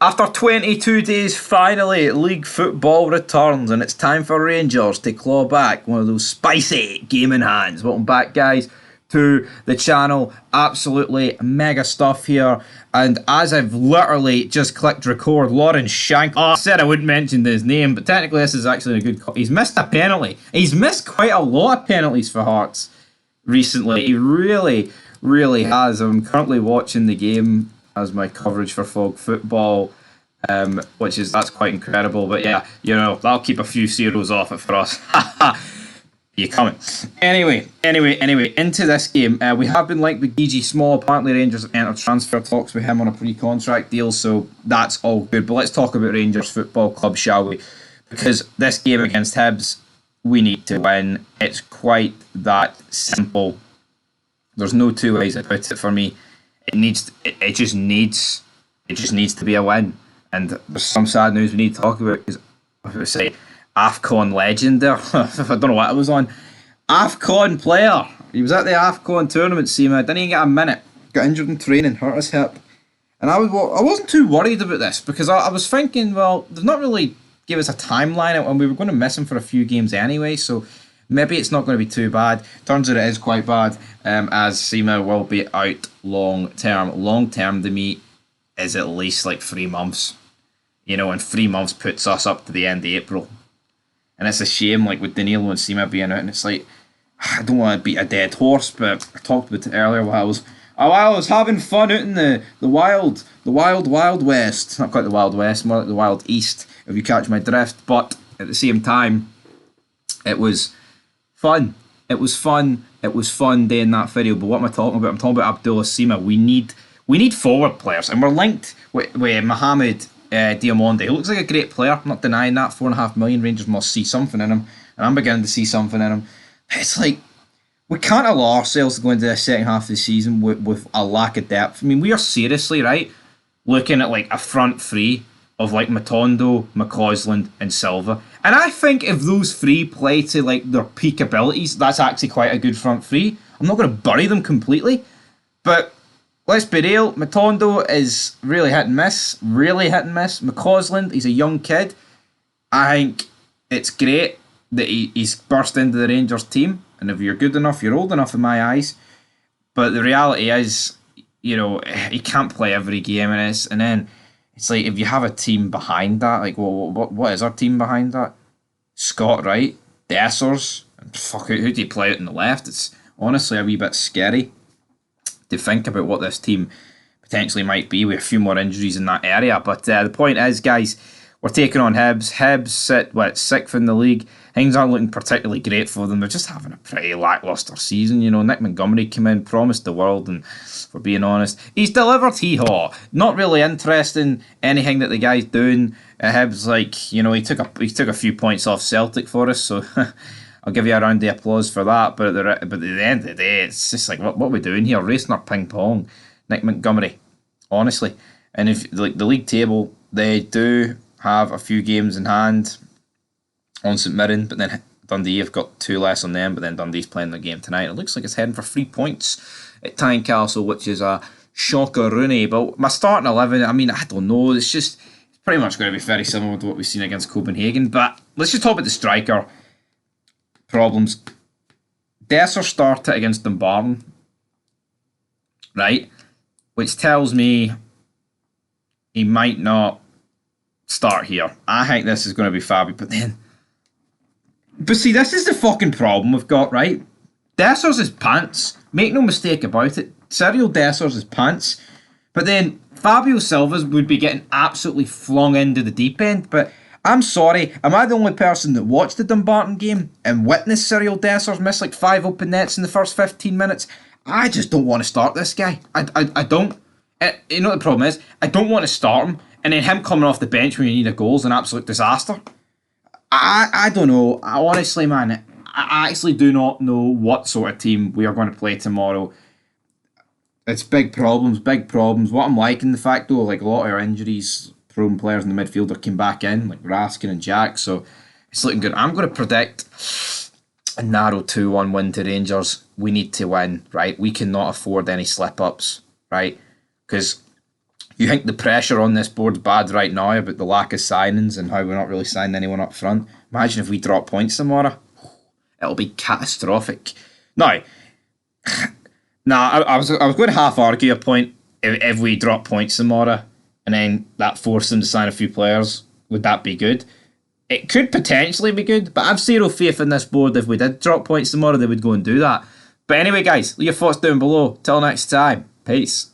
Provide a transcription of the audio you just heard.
After 22 days, finally, league football returns, and it's time for Rangers to claw back one of those spicy gaming hands. Welcome back, guys, to the channel. Absolutely mega stuff here. And as I've literally just clicked record, Lauren Shank. I said I wouldn't mention his name, but technically this is actually a good call. He's missed a penalty. He's missed quite a lot of penalties for Hearts recently. He really, really has. I'm currently watching the game as my coverage for Fog Football, that's quite incredible. But yeah, that'll keep a few zeros off it for us. You coming? Anyway, into this game. We have been linked with DG Small. Apparently Rangers have entered transfer talks with him on a pre-contract deal, so that's all good. But let's talk about Rangers Football Club, shall we? Because this game against Hibs, we need to win. It's quite that simple. There's no two ways about it for me. It just needs to be a win. And there's some sad news we need to talk about, because I was going to say AFCON legend there. I don't know what it was on. AFCON player. He was at the AFCON tournament, Seema. Didn't even get a minute. Got injured in training, hurt his hip. And I wasn't too worried about this, because I was thinking, well, they've not really give us a timeline, and we were going to miss him for a few games anyway, so maybe it's not going to be too bad. Turns out it is quite bad, as Seema will be out long term. Long term to me is at least like 3 months. And 3 months puts us up to the end of April. And it's a shame, like with Danilo and Seema being out, and it's like, I don't want to beat a dead horse, but I talked about it earlier while I was having fun out in the wild west. Not quite the Wild West, more like the Wild East, if you catch my drift. But at the same time, it was fun. It was fun doing that video. But what am I talking about? I'm talking about Abdullah Seema. We need forward players, and we're linked with Mohamed Diamonde. He looks like a great player. I'm not denying that. 4.5 million. Rangers must see something in him, and I'm beginning to see something in him. It's like, we can't allow ourselves to go into the second half of the season with a lack of depth. I mean, we are seriously, right, looking at like a front three of like Matondo, McCausland and Silva. And I think if those three play to like their peak abilities, that's actually quite a good front three. I'm not going to bury them completely, but let's be real, Matondo is really hit and miss. McCausland, he's a young kid. I think it's great that he's burst into the Rangers team. And if you're good enough, you're old enough in my eyes. But the reality is, he can't play every game in this. And then it's like, if you have a team behind that, like, what is our team behind that? Scott Wright, Dessers, and who do you play out on the left? It's honestly a wee bit scary to think about what this team potentially might be with a few more injuries in that area. But the point is, guys, we're taking on Hibs. Hibs sit, 6th in the league. Things aren't looking particularly great for them. They're just having a pretty lacklustre season. Nick Montgomery came in, promised the world, and for being honest, he's delivered hee-haw. Not really interested in anything that the guy's doing at Hibs. Like, he took a few points off Celtic for us, so I'll give you a round of applause for that. But at the end of the day, it's just like, what are we doing here? Racing our ping pong. Nick Montgomery, honestly. And if like the league table, they do have a few games in hand on St Mirren, but then Dundee have got 2 less on them, but then Dundee's playing the game tonight. It looks like it's heading for 3 points at Tynecastle, which is a shocker-rooney. But my starting 11, I mean, I don't know. It's pretty much going to be very similar to what we've seen against Copenhagen. But let's just talk about the striker problems. Dessers started against Dumbarton, right? Which tells me he might not start here. I think this is going to be Fabio, But see, this is the fucking problem we've got, right? Dessers is pants. Make no mistake about it. Cyril Dessers is pants. But then Fabio Silva would be getting absolutely flung into the deep end. But I'm sorry, am I the only person that watched the Dumbarton game and witnessed Cyril Dessers miss like 5 open nets in the first 15 minutes? I just don't want to start this guy. I don't. You know what the problem is? I don't want to start him, and then him coming off the bench when you need a goal is an absolute disaster. I don't know. Honestly, man, I actually do not know what sort of team we are going to play tomorrow. It's big problems. What I'm liking the fact, though, like a lot of our injuries-prone players in the midfielder came back in, like Raskin and Jack, so it's looking good. I'm going to predict a narrow 2-1 win to Rangers. We need to win, right? We cannot afford any slip-ups, right? Because You think the pressure on this board's bad right now about the lack of signings and how we're not really signing anyone up front? Imagine if we drop points tomorrow. It'll be catastrophic. Now, I was going to half argue a point if we drop points tomorrow and then that forced them to sign a few players. Would that be good? It could potentially be good, but I've zero faith in this board. If we did drop points tomorrow, they would go and do that. But anyway, guys, leave your thoughts down below. Till next time. Peace.